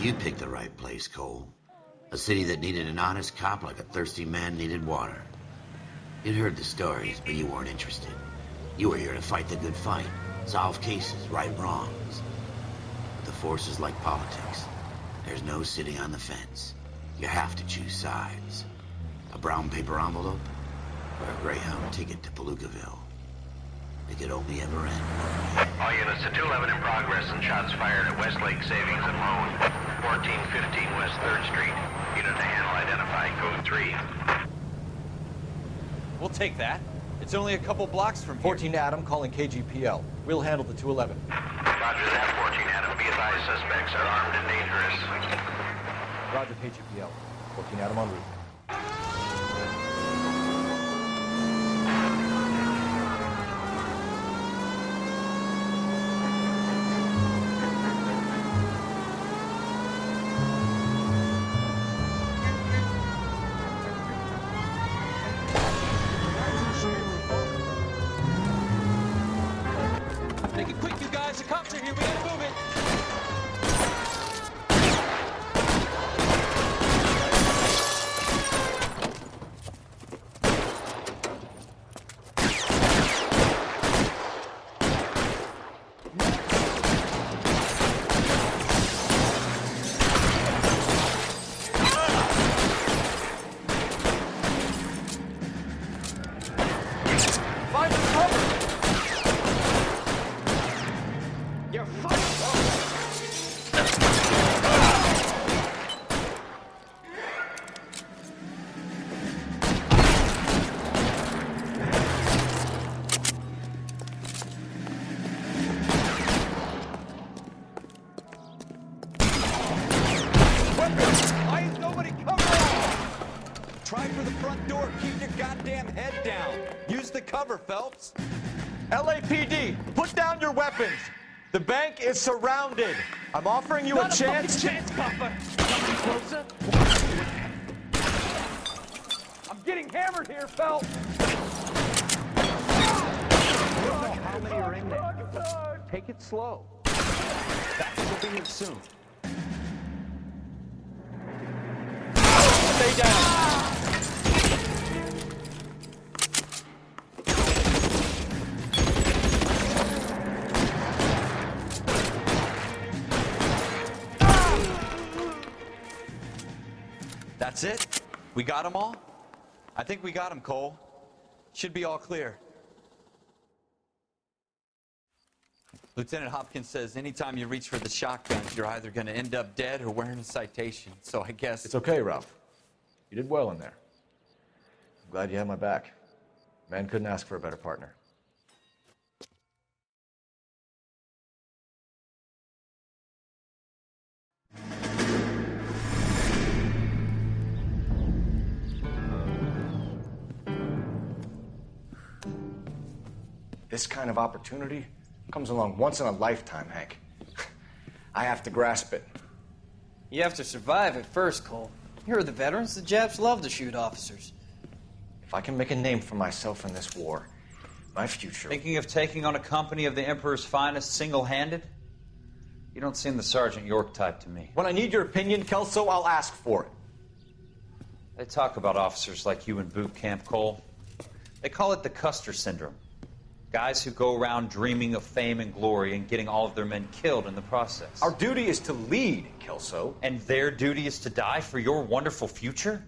You picked the right place, Cole. A city that needed an honest cop like a thirsty man needed water. You'd heard the stories, but you weren't interested. You were here to fight the good fight, solve cases, right wrongs. But the force is like politics. There's no sitting on the fence. You have to choose sides. A brown paper envelope, or a Greyhound ticket to Palookaville. It could only ever end one way. All units to 211 in progress and shots fired at Westlake Savings and Loan, 1415 West 3rd Street. Unit to handle identified, code 3. We'll take that. It's only a couple blocks from here. 14 Adam calling KGPL. We'll handle the 211. Roger that, 14 Adam. Be advised, suspects are armed and dangerous. Roger KGPL. 14 Adam en route. Make it quick, you guys. The cops are here. We gotta move it. Find the cover! You're fucked. Why is nobody covering? Try for the front door. Keep your goddamn head down. Use the cover, Phelps. LAPD, put down your weapons. The bank is surrounded. I'm offering you a chance. Papa. Coming closer. I'm getting hammered here, Phelps. I don't know how many are in there. Take it slow. Backup will be here soon. Stay down. That's it? We got them all? I think we got them, Cole. Should be all clear. Lieutenant Hopkins says anytime you reach for the shotguns, you're either going to end up dead or wearing a citation. So I guess... It's okay, Ralph. You did well in there. I'm glad you had my back. Man couldn't ask for a better partner. This kind of opportunity comes along once in a lifetime, Hank. I have to grasp it. You have to survive it first, Cole. Here are the veterans. The Japs love to shoot officers. If I can make a name for myself in this war, my future... Thinking of taking on a company of the Emperor's finest single-handed? You don't seem the Sergeant York type to me. When I need your opinion, Kelso, I'll ask for it. They talk about officers like you in boot camp, Cole. They call it the Custer syndrome. Guys who go around dreaming of fame and glory and getting all of their men killed in the process. Our duty is to lead, Kelso. And their duty is to die for your wonderful future?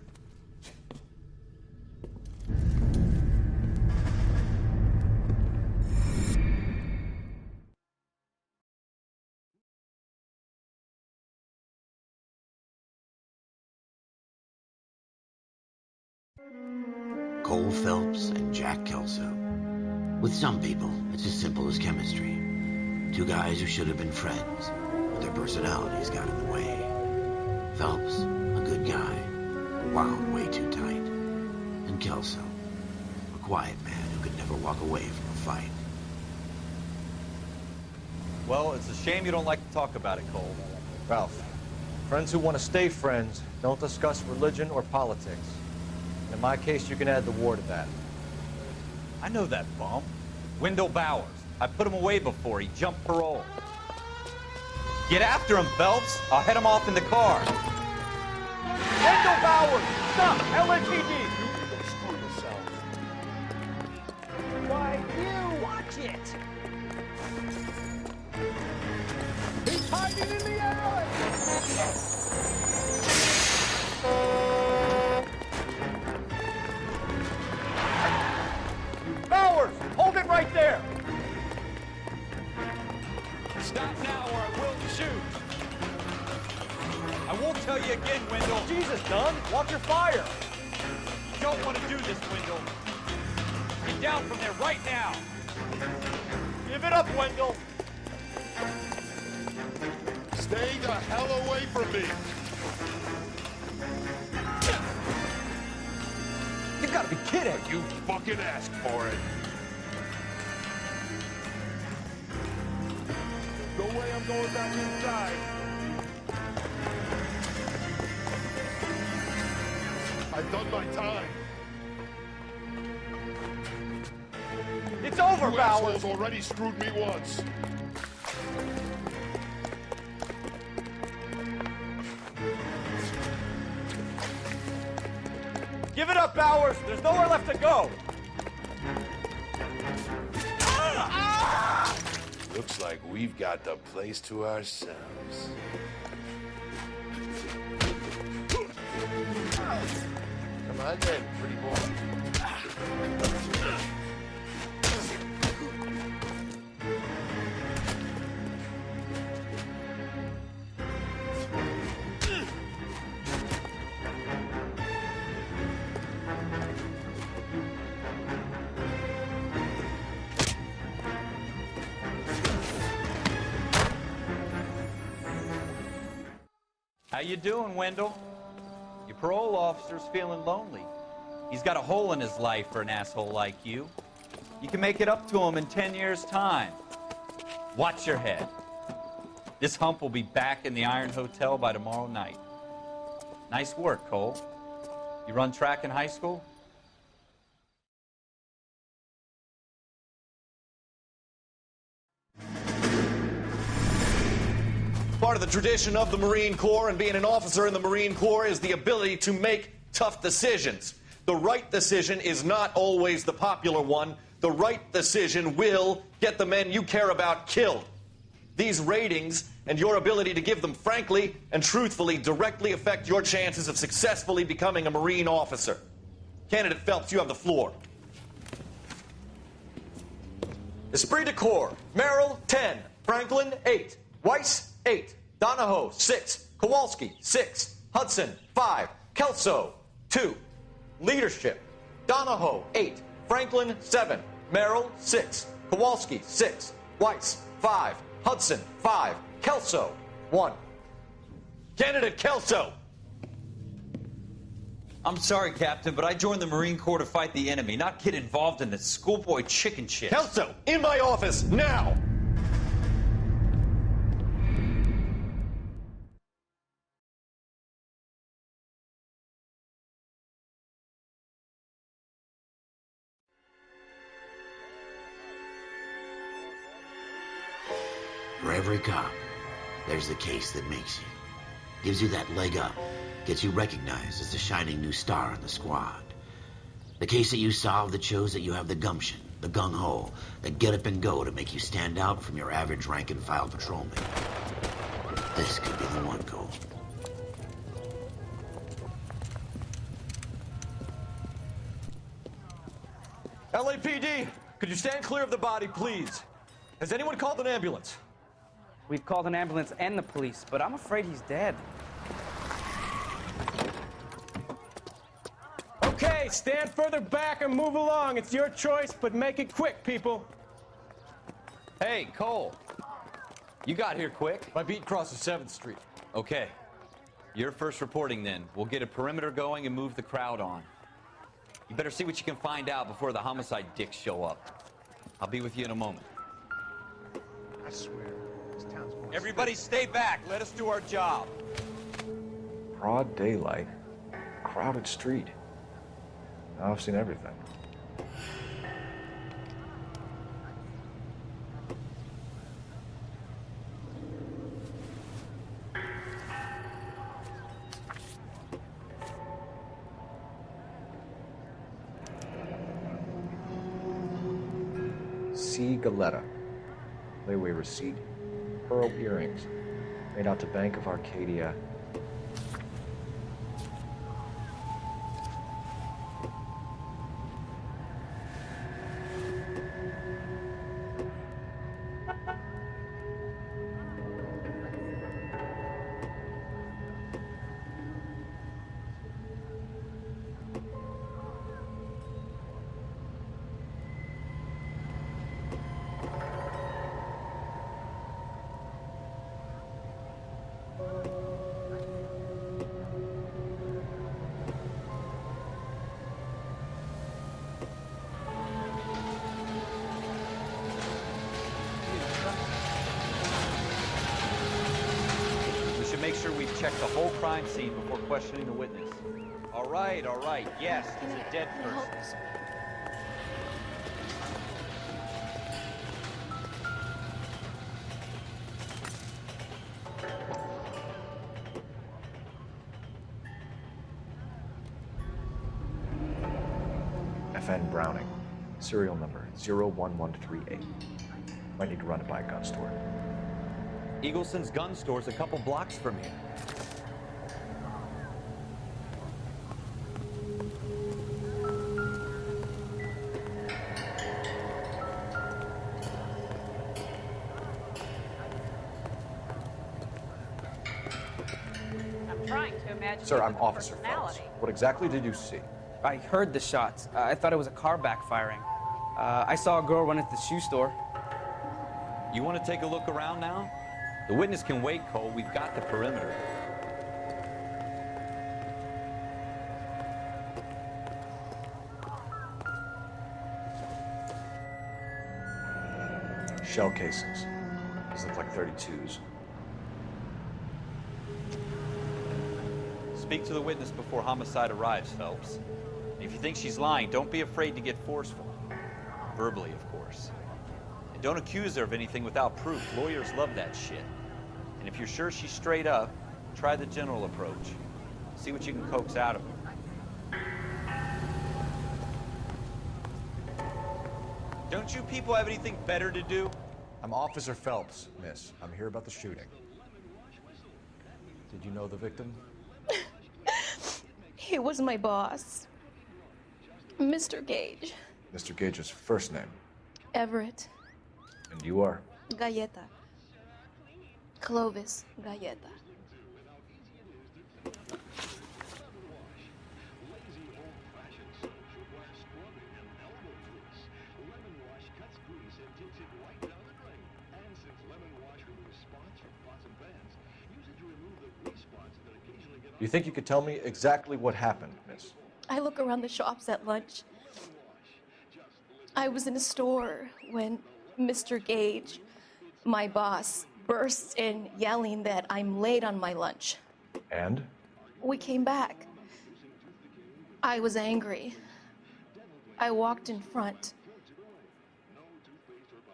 Cole Phelps and Jack Kelso. With some people, it's as simple as chemistry. Two guys who should have been friends, but their personalities got in the way. Phelps, a good guy, wound way too tight. And Kelso, a quiet man who could never walk away from a fight. Well, it's a shame you don't like to talk about it, Cole. Ralph, friends who want to stay friends don't discuss religion or politics. In my case, you can add the war to that. I know that bum. Wendell Bowers. I put him away before he jumped parole. Get after him, Phelps. I'll head him off in the car. Wendell Bowers! Stop! LAPD! Screw yourselves. Why, you watch it! He's hiding in the alley! Bowers! Hold it right there! Stop now or I will shoot! I won't tell you again, Wendell. Jesus, Dunn, watch your fire! You don't want to do this, Wendell. Get down from there right now! Give it up, Wendell! Stay the hell away from me! You gotta be kidding! You fucking asked for it! No way I'm going back inside! I've done my time! It's over, You Bowers! assholes already screwed me once! Give it up, Bowers! There's nowhere left to go! Looks like we've got the place to ourselves. Come on then, pretty boy. How you doing, Wendell? Your parole officer's feeling lonely. He's got a hole in his life for an asshole like you. You can make it up to him in 10 years' time. Watch your head. This hump will be back in the Iron Hotel by tomorrow night. Nice work, Cole. You run track in high school? Part of the tradition of the Marine Corps and being an officer in the Marine Corps is the ability to make tough decisions. The right decision is not always the popular one. The right decision will get the men you care about killed. These ratings and your ability to give them frankly and truthfully directly affect your chances of successfully becoming a Marine officer. Candidate Phelps, you have the floor. Esprit de Corps, Merrill, 10. Franklin, 8. Weiss, 8. Donahoe, 6. Kowalski, 6. Hudson, 5. Kelso, 2. Leadership, Donahoe, 8. Franklin, 7. Merrill, 6. Kowalski, 6. Weiss, 5. Hudson, 5. Kelso, 1. Candidate Kelso. I'm sorry, Captain, but I joined the Marine Corps to fight the enemy, not get involved in this schoolboy chicken shit. Kelso, in my office, now! For every cop, there's the case that makes you. Gives you that leg up. Gets you recognized as the shining new star in the squad. The case that you solve that shows that you have the gumption, the gung-ho, the get up and go to make you stand out from your average rank-and-file patrolman. This could be the one, Cole. LAPD, could you stand clear of the body, please? Has anyone called an ambulance? We've called an ambulance and the police, but I'm afraid he's dead. Okay, stand further back and move along. It's your choice, but make it quick, people. Hey, Cole. You got here quick. My beat crosses 7th Street. Okay. You're first reporting then. We'll get a perimeter going and move the crowd on. You better see what you can find out before the homicide dicks show up. I'll be with you in a moment. I swear, this town's more Everybody stay back. Let us do our job. Broad daylight, crowded street. Now I've seen everything. C. Galetta. Layaway receipt. Pearl earrings. Made out to Bank of Arcadia. Make sure we've checked the whole crime scene before questioning the witness. All right, yes, he's a dead person. FN Browning. Serial number 01138. Might need to run it by a gun store. Eagleson's gun store's a couple blocks from here. I'm trying to imagine. Sir, I'm Officer Phelps. What exactly did you see? I heard the shots. I thought it was a car backfiring. I saw a girl run into the shoe store. You want to take a look around now? The witness can wait, Cole. We've got the perimeter. Shell casings. These look like 32s. Speak to the witness before homicide arrives, Phelps. If you think she's lying, don't be afraid to get forceful. Verbally, of course. And don't accuse her of anything without proof. Lawyers love that shit. And if you're sure she's straight up, try the general approach. See what you can coax out of her. Don't you people have anything better to do? I'm Officer Phelps, miss. I'm here about the shooting. Did you know the victim? He was my boss, Mr. Gage. Mr. Gage's first name. Everett. And you are? Galleta. Clovis Galleta. You think you could tell me exactly what happened, miss? I look around the shops at lunch. I was in a store when Mr. Gage, my boss, bursts in yelling that I'm late on my lunch. And? We came back. I was angry. I walked in front.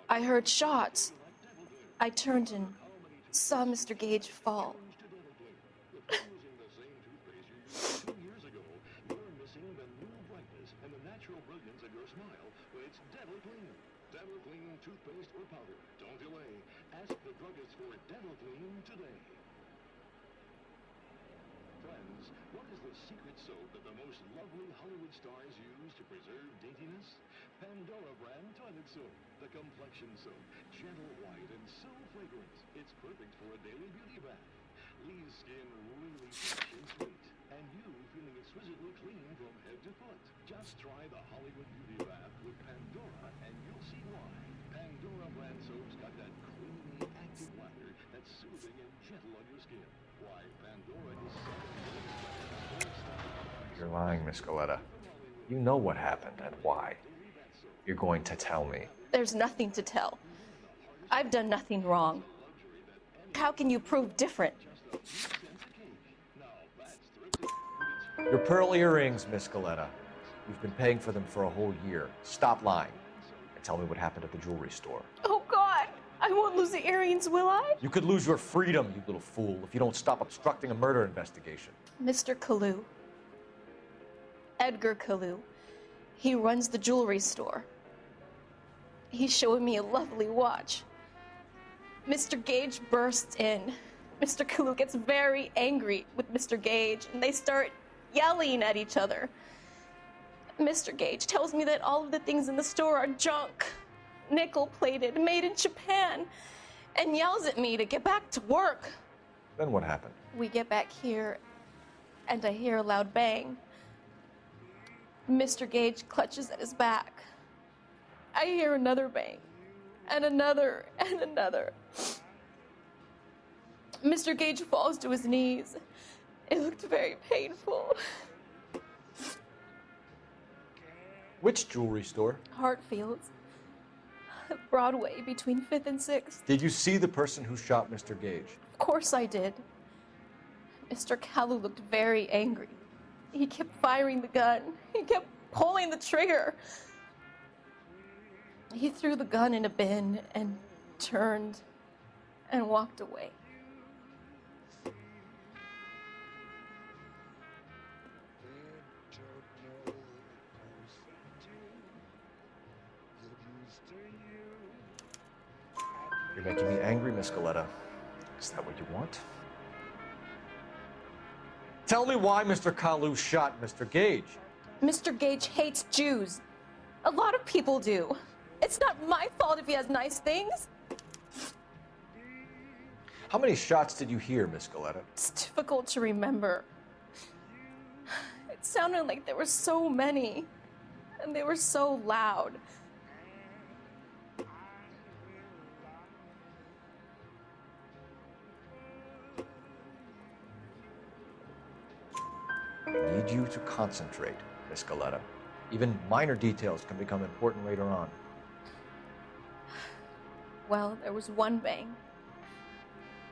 I heard shots. I turned and saw Mr. Gage fall. Pandora brand toilet soap. The complexion soap. Gentle white and so fragrant. It's perfect for a daily beauty bath. Leaves skin really fresh and sweet. And you feeling exquisitely clean from head to foot. Just try the Hollywood Beauty Bath with Pandora and you'll see why. Pandora brand soap's got that creamy, active lather that's soothing and gentle on your skin. Why, Pandora is 7 days better. You're lying, Miss Galleta. You know what happened and why. You're going to tell me. There's nothing to tell. I've done nothing wrong. How can you prove different? Your pearl earrings, Miss Galleta. You've been paying for them for a whole year. Stop lying and tell me what happened at the jewelry store. Oh, God! I won't lose the earrings, will I? You could lose your freedom, you little fool, if you don't stop obstructing a murder investigation. Mr. Kalu. Edgar Kalu. He runs the jewelry store. He's showing me a lovely watch. Mr. Gage bursts in. Mr. Kalu gets very angry with Mr. Gage, and they start yelling at each other. Mr. Gage tells me that all of the things in the store are junk, nickel-plated, made in Japan, and yells at me to get back to work. Then what happened? We get back here, and I hear a loud bang. Mr. Gage clutches at his back. I hear another bang, and another, and another. Mr. Gage falls to his knees. It looked very painful. Which jewelry store? Hartfield's. Broadway, between 5th and 6th. Did you see the person who shot Mr. Gage? Of course I did. Mr. Kalu looked very angry. He kept firing the gun. He kept pulling the trigger. He threw the gun in a bin and turned and walked away. You're making me angry, Miss Galetta. Is that what you want? Tell me why Mr. Kalu shot Mr. Gage. Mr. Gage hates Jews. A lot of people do. It's not my fault if he has nice things. How many shots did you hear, Miss Galetta? It's difficult to remember. It sounded like there were so many, and they were so loud. I need you to concentrate, Miss Galetta. Even minor details can become important later on. Well, there was one bang,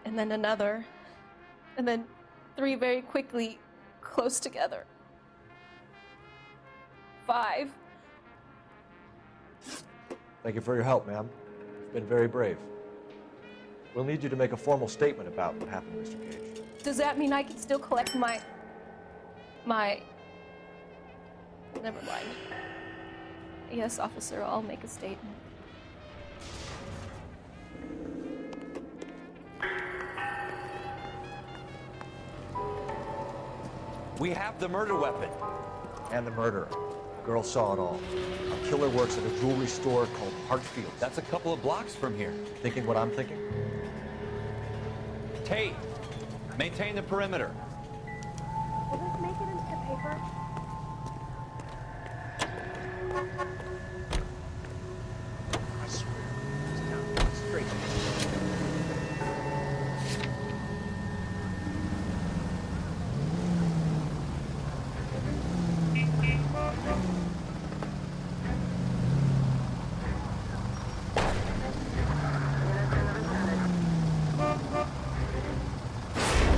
and then another, and then 3 very quickly, close together. 5. Thank you for your help, ma'am. You've been very brave. We'll need you to make a formal statement about what happened, Mr. Gage. Does that mean I can still collect my... Never mind. Yes, officer, I'll make a statement. We have the murder weapon. And the murderer. The girl saw it all. A killer works at a jewelry store called Hartfield's. That's a couple of blocks from here. Thinking what I'm thinking? Tate, maintain the perimeter. Will this make it into the paper? I swear, this town goes straight.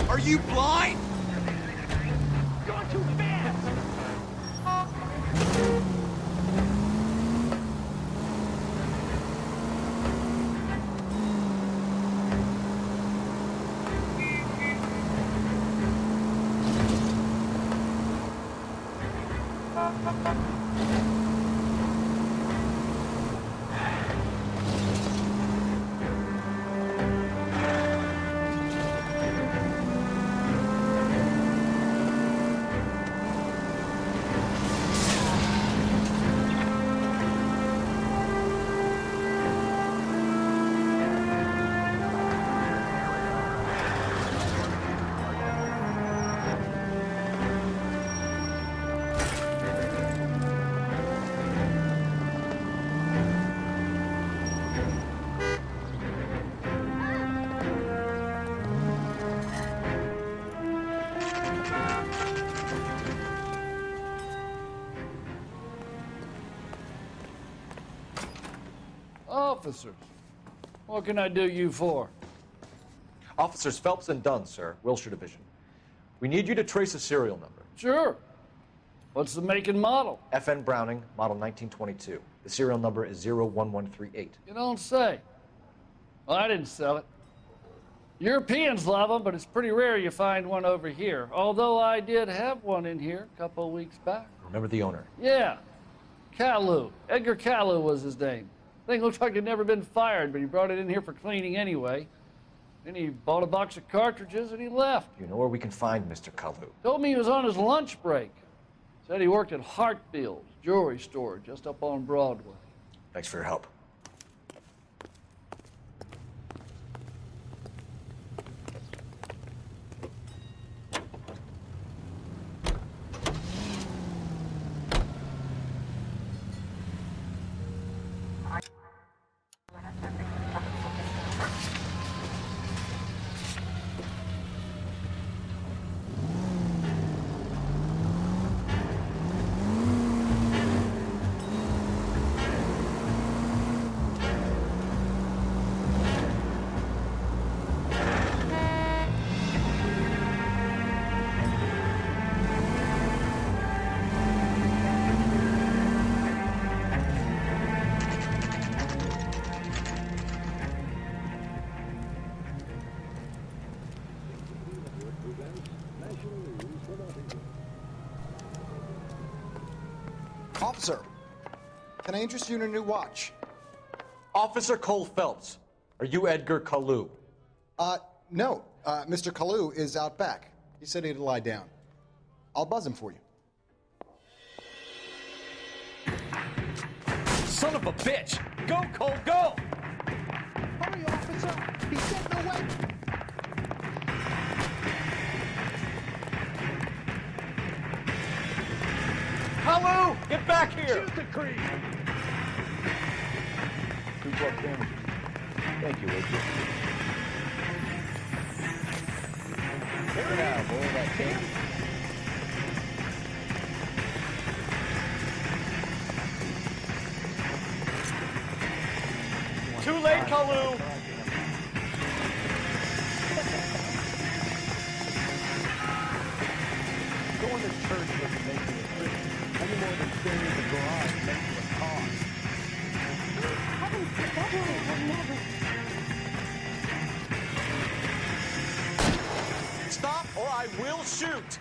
Are you blind? Going too fast! Officers, what can I do you for? Officers Phelps and Dunn, sir, Wilshire Division. We need you to trace a serial number. Sure. What's the make and model? FN Browning, model 1922. The serial number is 01138. You don't say. Well, I didn't sell it. Europeans love them, but it's pretty rare you find one over here. Although I did have one in here a couple of weeks back. Remember the owner? Yeah. Kalu. Edgar Kalu was his name. Thing looks like it'd never been fired, but he brought it in here for cleaning anyway. Then he bought a box of cartridges and he left. You know where we can find Mr. Kalu? Told me he was on his lunch break. Said he worked at Hartfield's jewelry store just up on Broadway. Thanks for your help. Officer, can I interest you in a new watch? Officer Cole Phelps, are you Edgar Kalu? No. Mr. Kalu is out back. He said he'd lie down. I'll buzz him for you. Son of a bitch! Go, Cole, go! Hurry, officer! He's getting away! Kalu, get back here! Shoot the creep! 2 plus damages. Thank you, Edgar. Here now, boy, that candy. Too late, Kalu! Going to church doesn't make you a Christian any more than staying in the garage makes you a car. Heavens, the devil will never... Stop or I will shoot!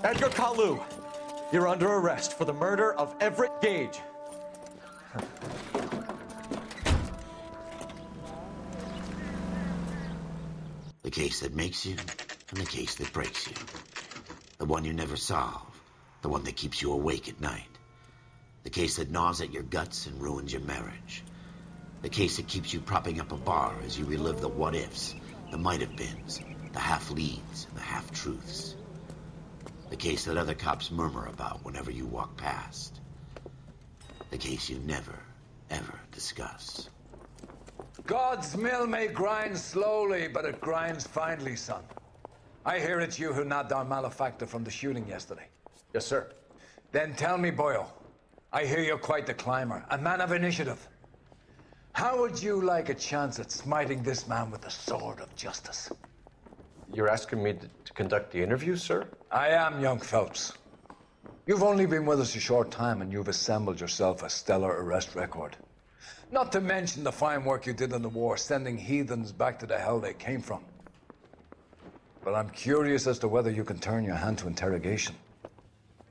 Edgar Kalu, you're under arrest for the murder of Everett Gage. The case that makes you, and the case that breaks you. The one you never solve, the one that keeps you awake at night. The case that gnaws at your guts and ruins your marriage. The case that keeps you propping up a bar as you relive the what-ifs, the might-have-beens, the half-leads, and the half-truths. The case that other cops murmur about whenever you walk past. The case you never, ever discuss. God's mill may grind slowly, but it grinds finely, son. I hear it's you who nabbed our malefactor from the shooting yesterday. Yes, sir. Then tell me, Boyle, I hear you're quite the climber, a man of initiative. How would you like a chance at smiting this man with the sword of justice? You're asking me to conduct the interview, sir? I am, young Phelps. You've only been with us a short time, and you've assembled yourself a stellar arrest record. Not to mention the fine work you did in the war, sending heathens back to the hell they came from. But I'm curious as to whether you can turn your hand to interrogation.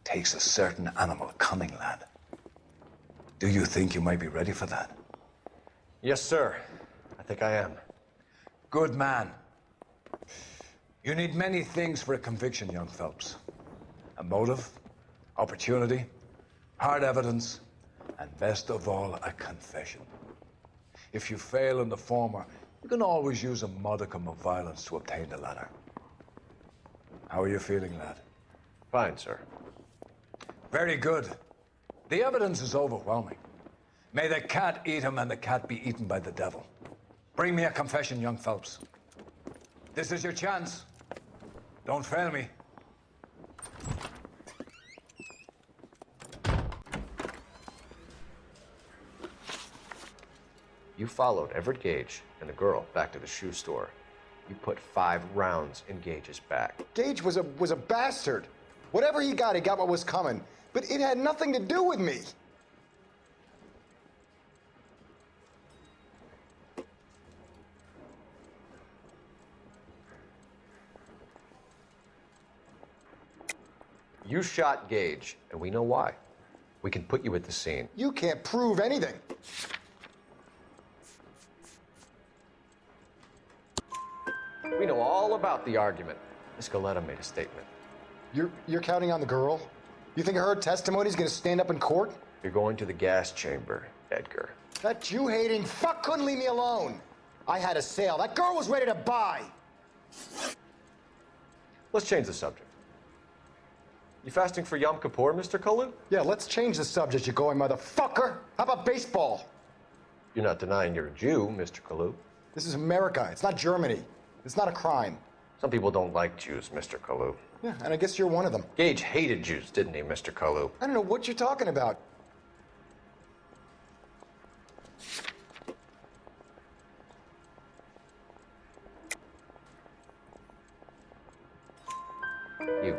Takes a certain animal cunning, lad. Do you think you might be ready for that? Yes, sir. I think I am. Good man. You need many things for a conviction, young Phelps. A motive, opportunity, hard evidence, and best of all, a confession. If you fail in the former, you can always use a modicum of violence to obtain the latter. How are you feeling, lad? Fine, sir. Very good. The evidence is overwhelming. May the cat eat him and the cat be eaten by the devil. Bring me a confession, young Phelps. This is your chance. Don't fail me. You followed Everett Gage and the girl back to the shoe store. You put 5 rounds in Gage's back. Gage was a bastard. Whatever he got what was coming. But it had nothing to do with me. You shot Gage, and we know why. We can put you at the scene. You can't prove anything. We know all about the argument. Miss Galetta made a statement. You're counting on the girl? You think her testimony's gonna stand up in court? You're going to the gas chamber, Edgar. That Jew-hating fuck couldn't leave me alone. I had a sale. That girl was ready to buy. Let's change the subject. You fasting for Yom Kippur, Mr. Kalu? Yeah, let's change the subject, you going motherfucker. How about baseball? You're not denying you're a Jew, Mr. Kalu. This is America. It's not Germany. It's not a crime. Some people don't like Jews, Mr. Kalu. Yeah, and I guess you're one of them. Gage hated Jews, didn't he, Mr. Kalu? I don't know what you're talking about. You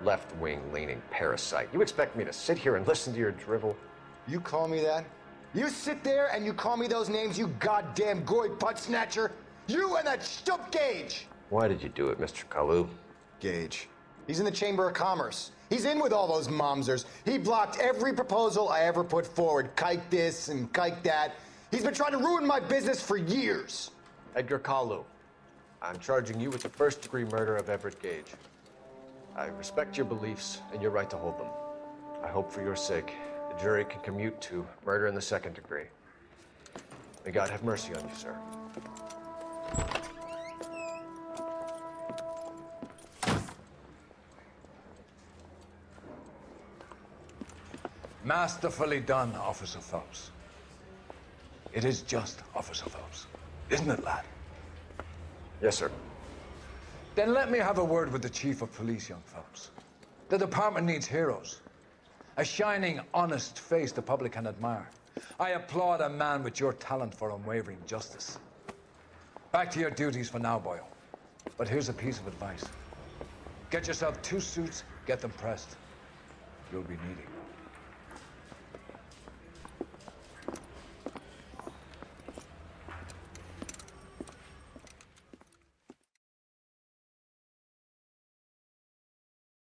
left-wing leaning parasite. You expect me to sit here and listen to your drivel? You call me that? You sit there and you call me those names, you goddamn goy butt snatcher? You and that stump Gage! Why did you do it, Mr. Kalu? Gage. He's in the Chamber of Commerce. He's in with all those momsers. He blocked every proposal I ever put forward. Kike this and kike that. He's been trying to ruin my business for years. Edgar Kalu, I'm charging you with the first-degree murder of Everett Gage. I respect your beliefs and your right to hold them. I hope for your sake the jury can commute to murder in the second degree. May God have mercy on you, sir. Masterfully done, Officer Phelps. It is just, Officer Phelps. Isn't it, lad? Yes, sir. Then let me have a word with the Chief of Police, young Phelps. The department needs heroes. A shining, honest face the public can admire. I applaud a man with your talent for unwavering justice. Back to your duties for now, Boyle. But here's a piece of advice. Get yourself 2 suits, get them pressed. You'll be needing